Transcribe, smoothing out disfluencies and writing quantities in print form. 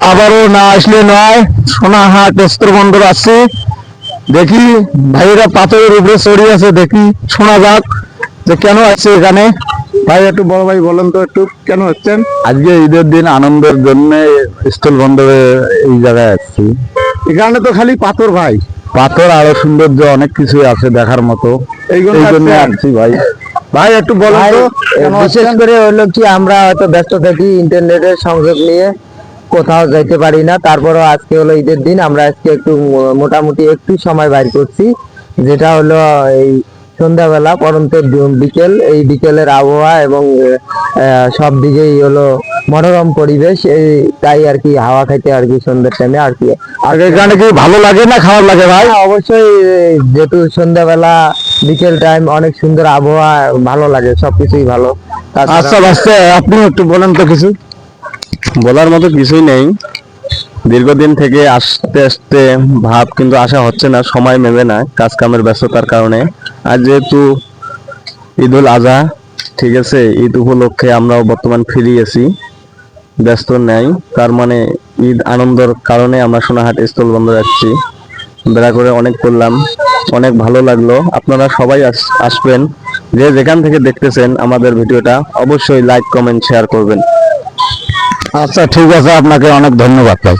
আবারও না আসলে নয়, সোনাহাট স্থলবন্দর আসছে। দেখি ভাইয়েরা পাথরের উপরে চড়িয়ে আছে, দেখি শোনা যাক যে কেন আসছে এখানে। ভাই একটু বড় ভাই বলেন তো একটু কেন হচ্ছেন? আজকে ঈদের দিন আনন্দের জন্য স্থল বন্দরে এই জায়গায় আসছি। এখানে তো খালি পাথর ভাই, পাথর আরো সৌন্দর্য অনেক কিছু আছে দেখার মতো, এই জন্য আসছি ভাই। ভাই একটু বলেন তো কেন বিশেষ আসছেন? করে হলো কি আমরা হয়তো ব্যস্ত থাকি ইন্টারনেটের সংযোগ নিয়ে, কোথাও যাইতে পারি না। তারপরও আজকে হলো ঈদের দিন, আমরা আজকে একটু মোটামুটি একটু সময় বাইর করছি, যেটা হলো এই সন্ধ্যাবেলা পরন্ত বিকেল, এই বিকেলের আবহাওয়া এবং সব দিকেই হলো মনোরম পরিবেশ, এই তাই আর কি হাওয়া খাইতে আর কি সন্ধ্যার টাইমে আর কি। আর এখানে কি ভালো লাগে না খারাপ লাগে ভাই? হ্যাঁ, অবশ্যই, যেহেতু সন্ধ্যাবেলা বিকেল টাইম অনেক সুন্দর আবহাওয়া, ভালো লাগে, সবকিছুই ভালো। আচ্ছা বাচ্চা আপনি একটু বলেন তো কিছু। বলার মতো কিছুই নেই, দীর্ঘদিন থেকে আসতে আসতে ভাব কিন্তু আসা হচ্ছে না, সময় মেলে না কাজ কামের ব্যস্ততার কারণে। আর যেহেতু ঈদুল আজহা, ঠিক আছে, ঈদ উপলক্ষে আমরাও বর্তমান ফিরে আছি, ব্যস্ত নেই, তার মানে ঈদ আনন্দের কারণে আমরা সোনাহাট স্থল বন্দর যাচ্ছি। বেড়া করে অনেক করলাম, অনেক ভালো লাগলো। আপনারা সবাই আসবেন, যে যেখান থেকে দেখতেছেন আমাদের ভিডিওটা অবশ্যই লাইক কমেন্ট শেয়ার করবেন। আচ্ছা ঠিক আছে, আপনাকে অনেক ধন্যবাদ ভাই।